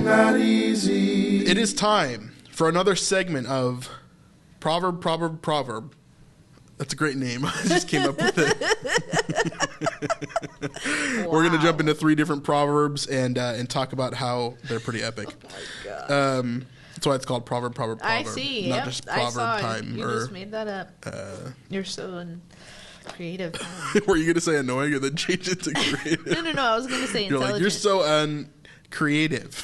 not easy. It is time for another segment of Proverb. That's a great name. I just came up with it. Wow. We're going to jump into 3 different proverbs and talk about how they're pretty epic. Oh my God. That's why it's called proverb. I see. Not Yep. just I proverb saw time. You just made that up. You're so creative. Were you going to say annoying and then change it to creative? No. I was going to say You're intelligent. like, you're so creative.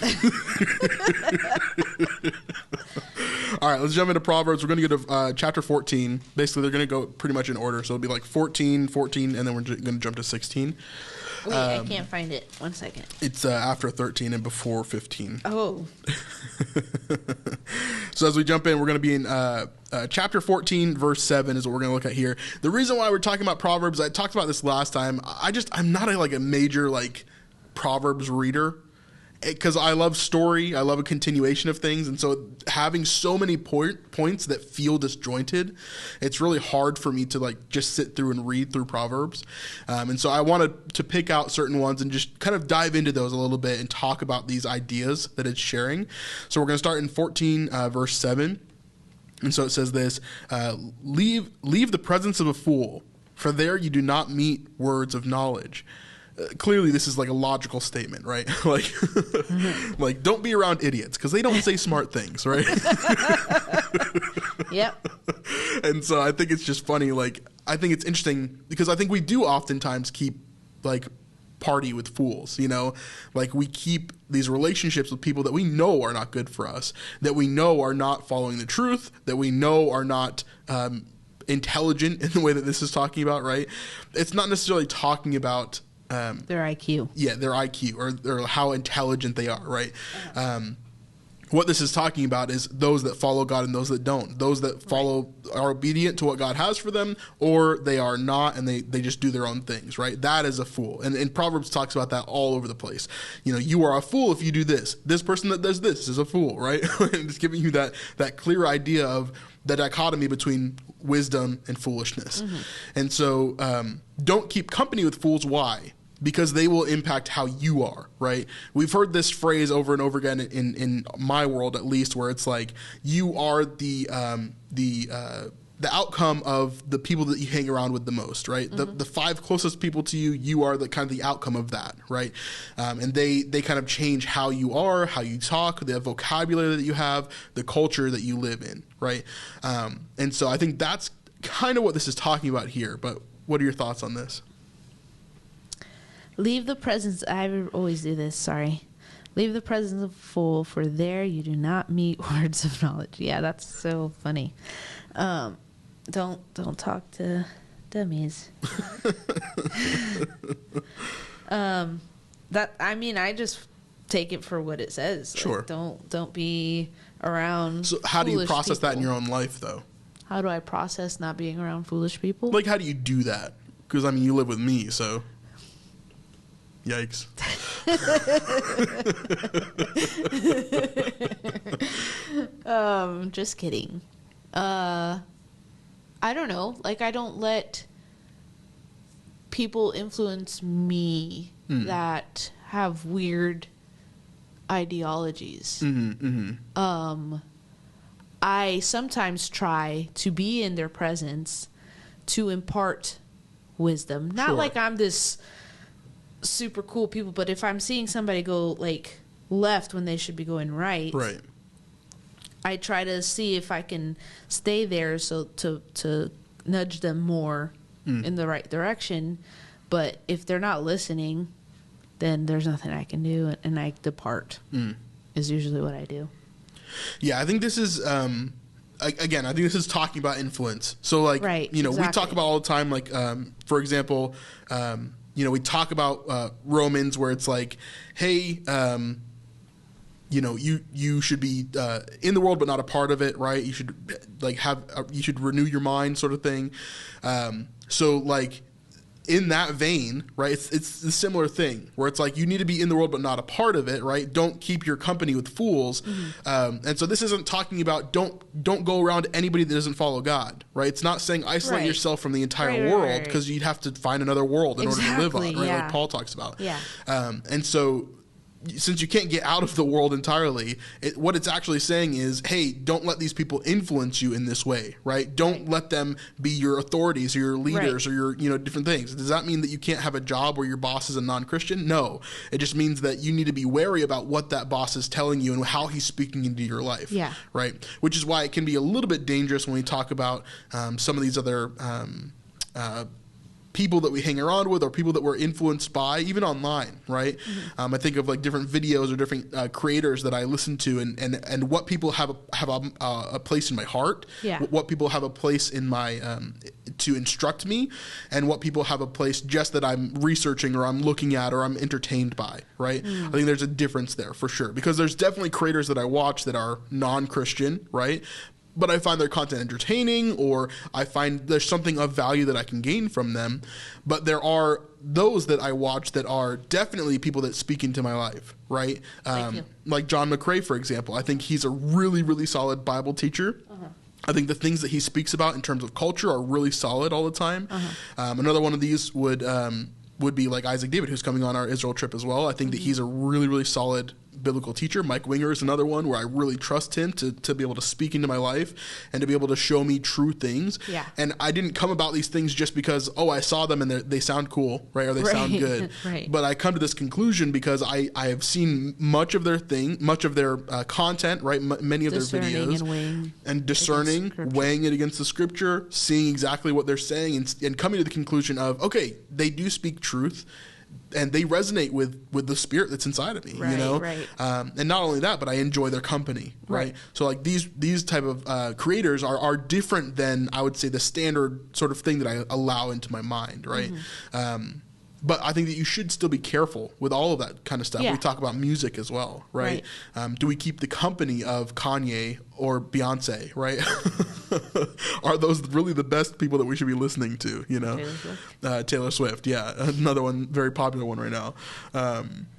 All right, let's jump into Proverbs. We're going to go to chapter 14. Basically, they're going to go pretty much in order. So it'll be like 14, and then we're going to jump to 16. Wait, I can't find it. 1 second. It's after 13 and before 15. Oh. So as we jump in, we're going to be in chapter 14, verse 7 is what we're going to look at here. The reason why we're talking about Proverbs, I talked about this last time. I'm not a major Proverbs reader. Because I love story, I love a continuation of things, and so having so many points that feel disjointed, it's really hard for me to just sit through and read through Proverbs. And so I wanted to pick out certain ones and just kind of dive into those a little bit and talk about these ideas that it's sharing. So we're going to start in 14, verse 7. And so it says this, leave the presence of a fool, for there you do not meet words of knowledge. Clearly, this is a logical statement, right? Don't be around idiots because they don't say smart things, right? Yep. And so I think it's just funny. I think it's interesting because I think we do oftentimes keep party with fools, we keep these relationships with people that we know are not good for us, that we know are not following the truth, that we know are not intelligent in the way that this is talking about, right? It's not necessarily talking about their IQ. Yeah, their IQ or how intelligent they are, right? What this is talking about is those that follow God and those that don't. Those that follow are obedient to what God has for them, or they are not and they just do their own things, right? That is a fool. And Proverbs talks about that all over the place. You are a fool if you do this. This person that does this is a fool, right? And it's giving you that clear idea of the dichotomy between wisdom and foolishness. Mm-hmm. And so don't keep company with fools. Why? Because they will impact how you are, right? We've heard this phrase over and over again in my world, at least, where it's you are the outcome of the people that you hang around with the most, right? Mm-hmm. The 5 closest people to you, you are the kind of the outcome of that, right? And they kind of change how you are, how you talk, the vocabulary that you have, the culture that you live in, right? And so I think that's kind of what this is talking about here. But what are your thoughts on this? Leave the presence. I always do this. Sorry. Leave the presence of a fool, for there you do not meet words of knowledge. Yeah, that's so funny. Don't talk to dummies. I just take it for what it says. Sure. Don't be around. So how do you process people. that in your own life, though? How do I process not being around foolish people? How do you do that? Because you live with me, so. Yikes. Just kidding. I don't know. I don't let people influence me that have weird ideologies. Mm-hmm, mm-hmm. I sometimes try to be in their presence to impart wisdom. Not Sure. I'm this super cool people, but if I'm seeing somebody go left when they should be going right, I try to see if I can stay there so to nudge them more in the right direction. But if they're not listening, then there's nothing I can do, and I depart is usually what I do. Yeah, I think this is again, I think this is talking about influence. So exactly. We talk about all the time, for example, we talk about Romans where it's hey, you should be in the world but not a part of it, right? You should you should renew your mind, sort of thing. So in that vein, right? It's a similar thing where it's you need to be in the world but not a part of it, right? Don't keep your company with fools. Mm-hmm. And so this isn't talking about don't go around anybody that doesn't follow God, right? It's not saying isolate yourself from the entire world because you'd have to find another world in order to live on, right? Yeah. Like Paul talks about. Yeah. And so since you can't get out of the world entirely, what it's actually saying is, hey, don't let these people influence you in this way, right? Don't let them be your authorities or your leaders or your, different things. Does that mean that you can't have a job where your boss is a non-Christian? No. It just means that you need to be wary about what that boss is telling you and how he's speaking into your life, right? Which is why it can be a little bit dangerous when we talk about some of these other people that we hang around with or people that we're influenced by, even online, right? Mm-hmm. I think of like different videos or different creators that I listen to, and what people have a place in my heart, what people have a place in my to instruct me, and what people have a place just that I'm researching or I'm looking at or I'm entertained by, right? I think there's a difference there for sure, because there's definitely creators that I watch that are non-Christian, right? But I find their content entertaining, or I find there's something of value that I can gain from them. But there are those that I watch that are definitely people that speak into my life, right? Like John McCrae, for example. I think he's a really, really solid Bible teacher. I think the things that he speaks about in terms of culture are really solid all the time. Another one of these would be like Isaac David, who's coming on our Israel trip as well. I think that he's a really, really solid biblical teacher. Mike Winger is another one where I really trust him to be able to speak into my life and to be able to show me true things. And I didn't come about these things just because, I saw them and they sound cool, right? Or they sound good. But I come to this conclusion because I have seen much of their content, right? Many of their videos. And discerning, weighing it against the scripture, seeing exactly what they're saying, and coming to the conclusion of, okay, they do speak truth. And they resonate with the spirit that's inside of me, and not only that, but I enjoy their company, right? So like these type of creators are different than, I would say, the standard sort of thing that I allow into my mind, right? But I think that you should still be careful with all of that kind of stuff. We talk about music as well, right? Do we keep the company of Kanye or Beyonce, right? Are those really the best people that we should be listening to, Taylor Swift, another one, very popular one right now.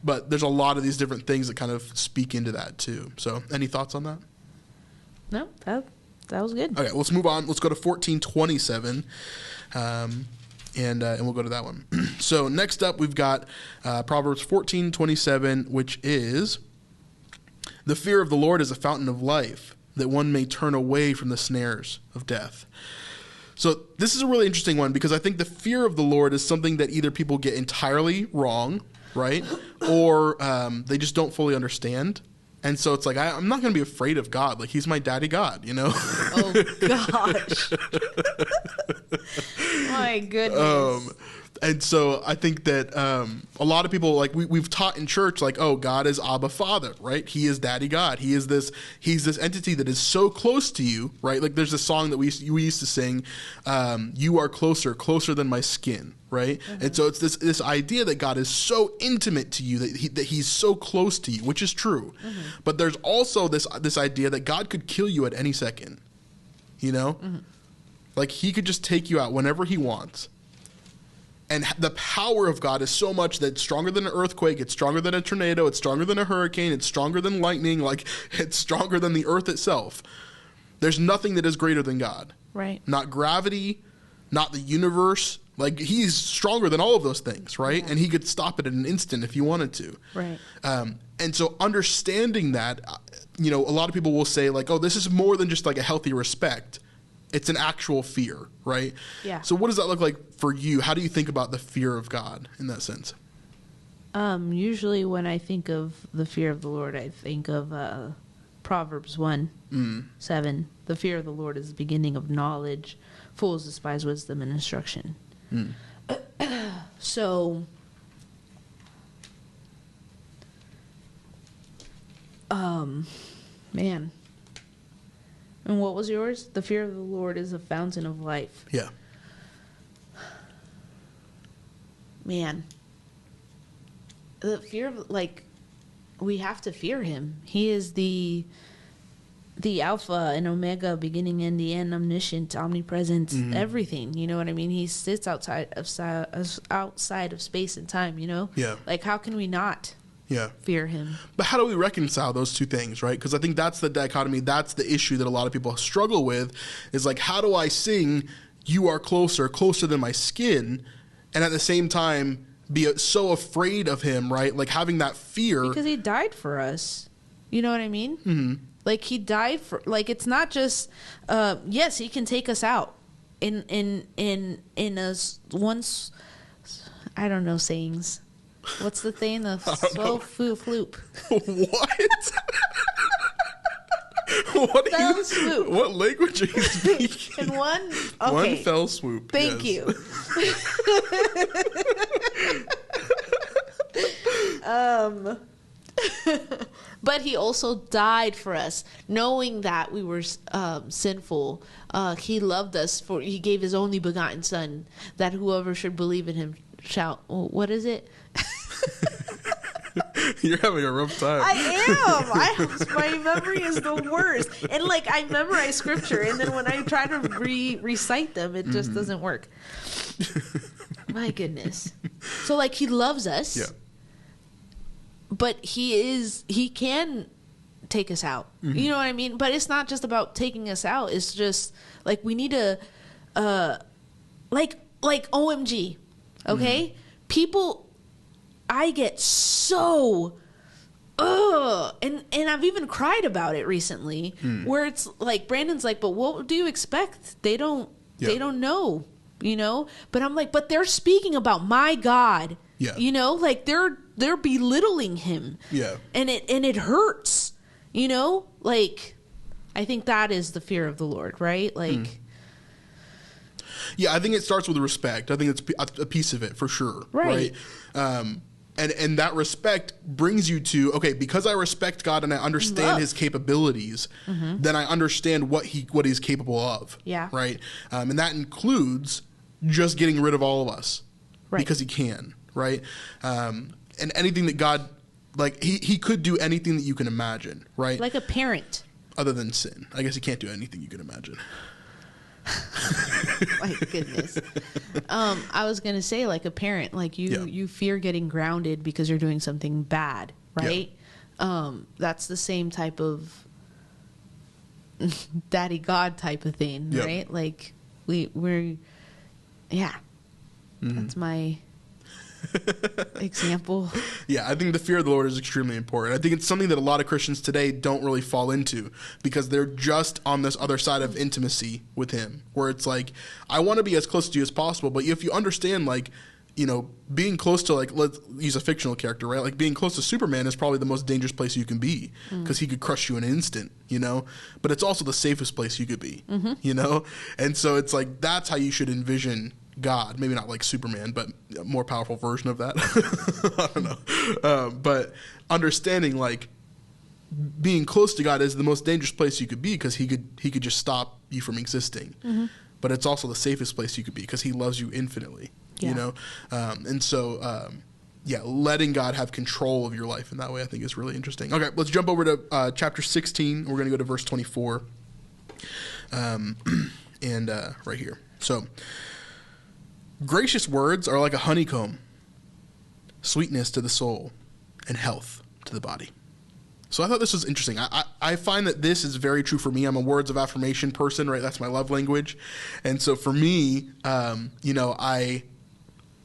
But there's a lot of these different things that kind of speak into that too. So any thoughts on that? No, that was good. Okay, let's move on. Let's go to 14:27. And we'll go to that one. So next up, we've got Proverbs 14:27, which is, "The fear of the Lord is a fountain of life, that one may turn away from the snares of death." So this is a really interesting one, because I think the fear of the Lord is something that either people get entirely wrong, right? Or they just don't fully understand. And so it's like, I'm not going to be afraid of God. Like, he's my daddy God, Oh, gosh. My goodness. And so I think that a lot of people, like we've taught in church, like, oh, God is Abba Father, right? He is Daddy God. He's this entity that is so close to you, right? Like there's a song that we used to sing, "You are closer than my skin," right? And so it's this idea that God is so intimate to you that he's so close to you, which is true. But there's also this idea that God could kill you at any second, Like he could just take you out whenever he wants. And the power of God is so much that it's stronger than an earthquake, it's stronger than a tornado, it's stronger than a hurricane, it's stronger than lightning, like it's stronger than the earth itself. There's nothing that is greater than God. Right. Not gravity, not the universe. Like he's stronger than all of those things, right? And he could stop it in an instant if he wanted to. Right. And so understanding that, a lot of people will say like, oh, this is more than just like a healthy respect. It's an actual fear, right? Yeah. So what does that look like for you? How do you think about the fear of God in that sense? Usually when I think of the fear of the Lord, I think of Proverbs 1:7. "The fear of the Lord is the beginning of knowledge. Fools despise wisdom and instruction." So, man. And what was yours? "The fear of the Lord is a fountain of life." Yeah. Man. The fear of, we have to fear him. He is the Alpha and Omega, beginning and the end, omniscient, omnipresent, everything. You know what I mean? He sits outside of space and time, Yeah. Like, how can we not fear him? But how do we reconcile those two things, right? Because I think that's the dichotomy, that's the issue that a lot of people struggle with, is like, how do I sing "You are closer than my skin," and at the same time be so afraid of him, right? Like having that fear. Because he died for us. You know what I mean? Mm-hmm. Like he died for, like, it's not just, yes, he can take us out in a once, I don't know sayings. What's the thing? The floop. What? What language are you speaking? In one? Okay. One fell swoop. Thank you. But he also died for us, knowing that we were sinful. He loved us, for he gave his only begotten son, that whoever should believe in him shall. What is it? You're having a rough time. I am. My memory is the worst. And like I memorize scripture, and then when I try to recite them, it just doesn't work. My goodness. So like he loves us. Yeah. But he can take us out. Mm-hmm. You know what I mean? But it's not just about taking us out. It's just like we need to like OMG. Okay? Mm-hmm. People, I get so and I've even cried about it recently, where it's like Brandon's like, but what do you expect? They don't know, you know? But I'm like, but they're speaking about my God. Yeah. You know, like they're belittling him. Yeah. And it hurts. You know? Like I think that is the fear of the Lord, right? Like yeah, I think it starts with respect. I think it's a piece of it for sure. Right. And that respect brings you to, okay, because I respect God and I understand his capabilities, then I understand what he's capable of. Yeah. Right. And that includes just getting rid of all of us because he can. Right. And anything that God, like he could do anything that you can imagine. Right. Like a parent. Other than sin. I guess he can't do anything you can imagine. My goodness. I was gonna say like a parent, like you fear getting grounded because you're doing something bad, right? Yeah. That's the same type of daddy God type of thing, right? Like we're that's my example. Yeah, I think the fear of the Lord is extremely important. I think it's something that a lot of Christians today don't really fall into because they're just on this other side of intimacy with him, where it's like, I want to be as close to you as possible, but if you understand, like, you know, being close to, like, let's use a fictional character, right? Like being close to Superman is probably the most dangerous place you can be because he could crush you in an instant, you know? But it's also the safest place you could be, you know? And so it's like, that's how you should envision God. Maybe not like Superman, but a more powerful version of that. I don't know. But understanding, like, being close to God is the most dangerous place you could be because he could just stop you from existing. But it's also the safest place you could be because he loves you infinitely, you know? And so, letting God have control of your life in that way, I think is really interesting. Okay, let's jump over to chapter 16. We're going to go to verse 24. And right here. So, gracious words are like a honeycomb, sweetness to the soul, and health to the body. So I thought this was interesting. I find that this is very true for me. I'm a words of affirmation person, right? That's my love language. And so for me, you know, I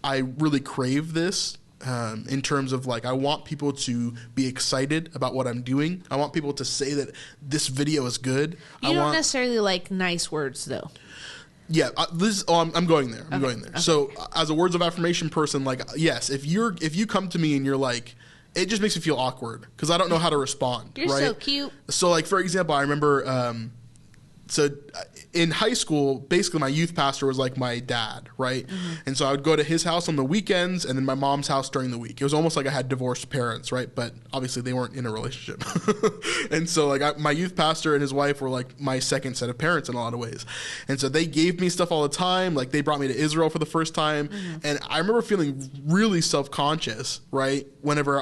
really crave this in terms of, like, I want people to be excited about what I'm doing. I want people to say that this video is good. You don't necessarily like nice words, though. Yeah, I'm going there. I'm going there. Okay. So, as a words of affirmation person, like, yes, if you come to me and you're like, it just makes me feel awkward because I don't know how to respond. You're right? so cute. So, like, for example, I remember, so in high school, basically my youth pastor was like my dad, right? And so I would go to his house on the weekends and then my mom's house during the week. It was almost like I had divorced parents, right? But obviously they weren't in a relationship. And so, like, my youth pastor and his wife were like my second set of parents in a lot of ways. And so they gave me stuff all the time. Like, they brought me to Israel for the first time. And I remember feeling really self-conscious, right? Whenever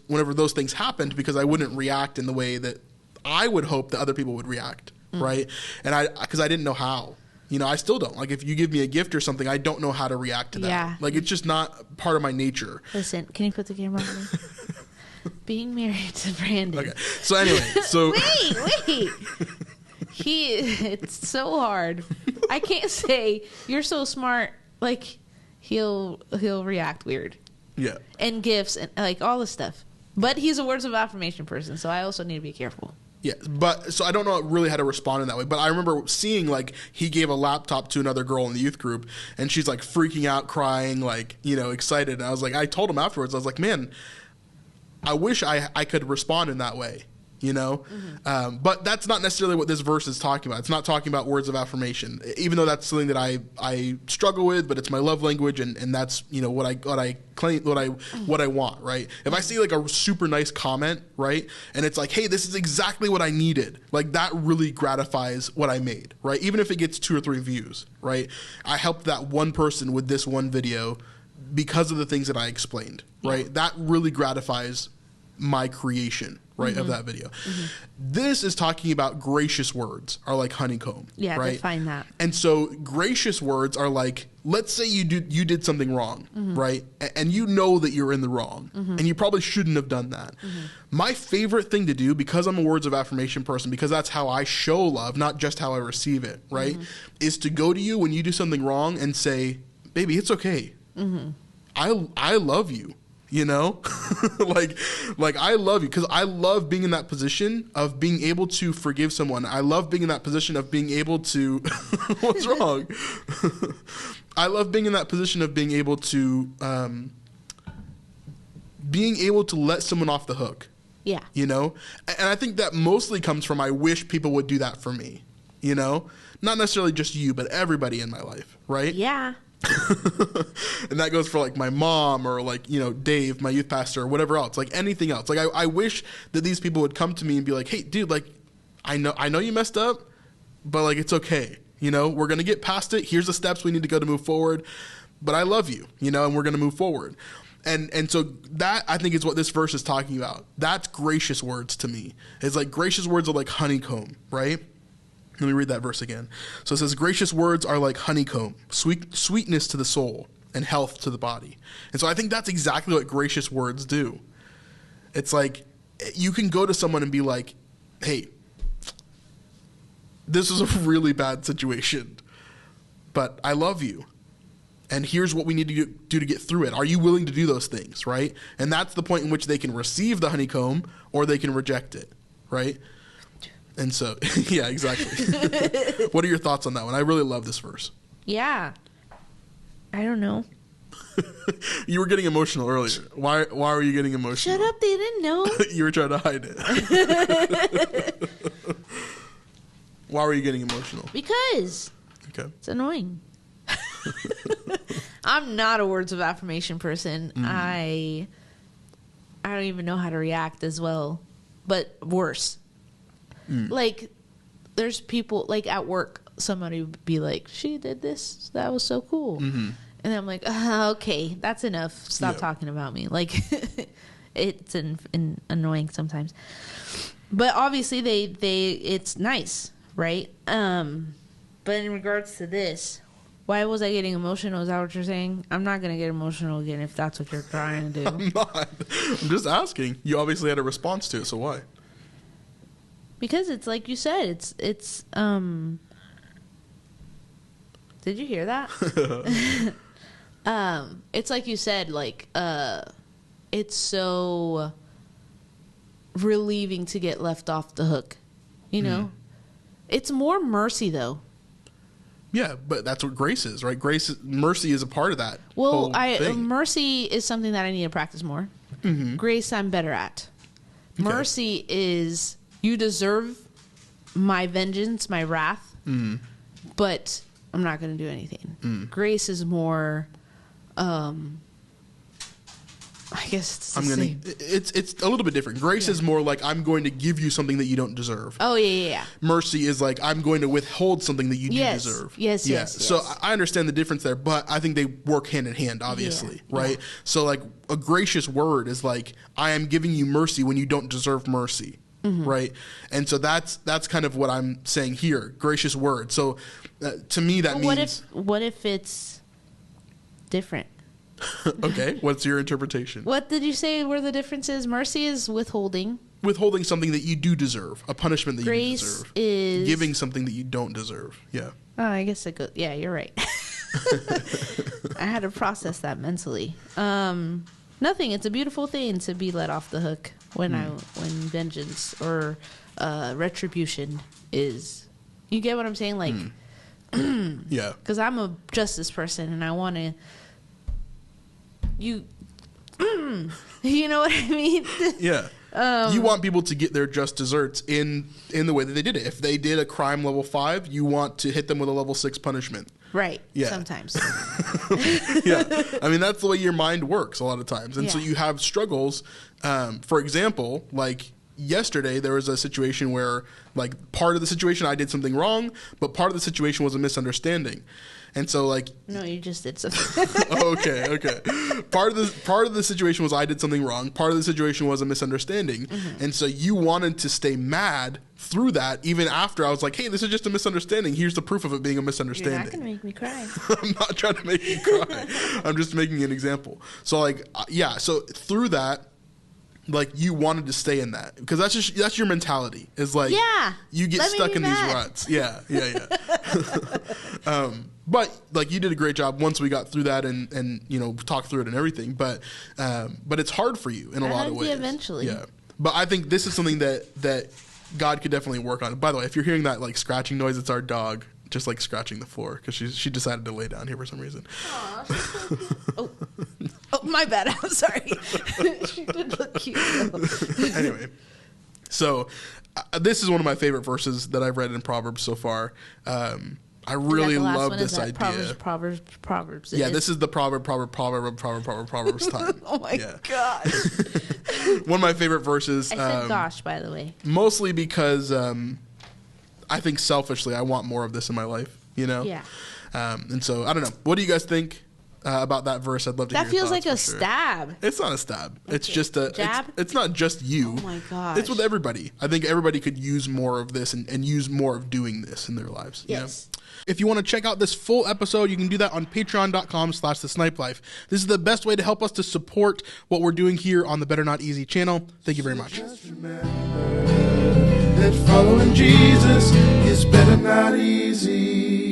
whenever those things happened, because I wouldn't react in the way that I would hope that other people would react. Right. And because I didn't know how, you know, I still don't. Like, if you give me a gift or something, I don't know how to react to that. Yeah. Like, it's just not part of my nature. Listen, can you put the camera on me? Being married to Brandon. Okay. So anyway, wait. It's so hard. I can't say you're so smart. Like, he'll react weird. Yeah. And gifts and like all this stuff. But he's a words of affirmation person, so I also need to be careful. Yeah, but so I don't know really how to respond in that way. But I remember seeing like he gave a laptop to another girl in the youth group, and she's like freaking out, crying, like, you know, excited. And I was like, I told him afterwards, I was like, man, I wish I could respond in that way, you know. But that's not necessarily what this verse is talking about. It's not talking about words of affirmation, even though that's something that I struggle with. But it's my love language, and that's, you know, what I claim, what I want, right? If I see like a super nice comment, right, and it's like, hey, this is exactly what I needed, like that really gratifies what I made, right? Even if it gets 2 or 3 views, right? I helped that one person with this one video because of the things that I explained, right? That really gratifies my creation, right, of that video. This is talking about gracious words are like honeycomb. Yeah, right? define that. And so gracious words are like, let's say you did something wrong, right? And you know that you're in the wrong, and you probably shouldn't have done that. My favorite thing to do, because I'm a words of affirmation person, because that's how I show love, not just how I receive it, right, is to go to you when you do something wrong and say, baby, it's okay. I love you. You know, like I love you, because I love being in that position of being able to forgive someone. I love being in that position of being able to, what's wrong? I love being in that position of being able to let someone off the hook. Yeah. You know, and I think that mostly comes from, I wish people would do that for me, you know, not necessarily just you, but everybody in my life. Right. Yeah. And that goes for like my mom, or like, you know, Dave, my youth pastor, or whatever else, like anything else. Like I wish that these people would come to me and be like, hey dude, like I know you messed up, but like it's okay, you know, we're gonna get past it. Here's the steps we need to go to move forward, but I love you, you know, and we're gonna move forward. And so that, I think, is what this verse is talking about. That's gracious words to me. It's like gracious words are like honeycomb, right? Let me read that verse again. So it says, gracious words are like honeycomb, sweetness to the soul and health to the body. And so I think that's exactly what gracious words do. It's like, you can go to someone and be like, hey, this is a really bad situation, but I love you. And here's what we need to do to get through it. Are you willing to do those things, right? And that's the point in which they can receive the honeycomb or they can reject it, right? And so, yeah, exactly. What are your thoughts on that one? I really love this verse. Yeah. I don't know. You were getting emotional earlier. Why were you getting emotional? Shut up, they didn't know. You were trying to hide it. Why were you getting emotional? Because Okay. it's annoying. I'm not a words of affirmation person. I don't even know how to react as well, but worse. Like, there's people, like, at work, somebody would be like, she did this, that was so cool. And I'm like, okay, that's enough. Stop talking about me. Like, it's annoying sometimes. But obviously, it's nice, right? But in regards to this, why was I getting emotional? Is that what you're saying? I'm not going to get emotional again if that's what you're trying to do. I'm not. I'm just asking. You obviously had a response to it, so why? Because it's like you said, it's did you hear that? It's like you said, like, it's so relieving to get left off the hook, you know? It's more mercy, though. Yeah, but that's what grace is, right? Mercy is a part of that. Well, whole thing. Mercy is something that I need to practice more. Grace, I'm better at. Okay. Mercy is, you deserve my vengeance, my wrath, but I'm not going to do anything. Grace is more, I guess it's a little bit different. Grace is more like, I'm going to give you something that you don't deserve. Oh, yeah. Mercy is like, I'm going to withhold something that you do deserve. Yes. So I understand the difference there, but I think they work hand in hand, obviously, right? Yeah. So like, a gracious word is like, I am giving you mercy when you don't deserve mercy, right? And so that's kind of what I'm saying here, gracious word. So to me, that means... What if it's different? Okay, what's your interpretation? What did you say were the differences? Mercy is withholding. Withholding something that you do deserve, a punishment that you deserve. Grace is giving something that you don't deserve. Yeah. Oh, I guess it goes. Yeah, you're right. I had to process that mentally. Nothing. It's a beautiful thing to be let off the hook when vengeance or retribution is. You get what I'm saying? Like, yeah. Because I'm a justice person, and I want to. You know what I mean? Yeah. You want people to get their just desserts in the way that they did it. If they did a crime level 5, you want to hit them with a level 6 punishment. Right. Yeah. Sometimes. Yeah. I mean, that's the way your mind works a lot of times. And so you have struggles. For example, like yesterday, there was a situation where, like, part of the situation I did something wrong, but part of the situation was a misunderstanding. And so, like, no, you just did something. okay. Part of the situation was I did something wrong. Part of the situation was a misunderstanding. And so you wanted to stay mad through that, even after I was like, hey, this is just a misunderstanding. Here's the proof of it being a misunderstanding. You're not going to make me cry. I'm not trying to make you cry. I'm just making an example. So, like, yeah. So through that, like, you wanted to stay in that because that's your mentality. Is like, you get stuck in these ruts. Yeah. But like, you did a great job once we got through that and you know, talked through it and everything. But it's hard for you in a lot of ways. Eventually. Yeah. But I think this is something that God could definitely work on. By the way, if you're hearing that like scratching noise, it's our dog just like scratching the floor because she decided to lay down here for some reason. Aww, she's so cute. Oh, my bad. I'm sorry. She did look cute though. Anyway, so this is one of my favorite verses that I've read in Proverbs so far. I really love this idea. Proverbs. Yeah, this is the Proverbs time. Oh my gosh. One of my favorite verses. I said gosh, by the way. Mostly because I think selfishly I want more of this in my life, you know? Yeah. And so, I don't know. What do you guys think about that verse? I'd love to hear your feels thoughts like a for sure. stab. It's not a stab. Okay. It's just a jab. It's not just you. Oh my gosh. It's with everybody. I think everybody could use more of this and use more of doing this in their lives. Yes. You know? If you want to check out this full episode, you can do that on patreon.com/thesnipelife. This is the best way to help us to support what we're doing here on the Better Not Easy channel. Thank you very much. Just remember that following Jesus is better not easy.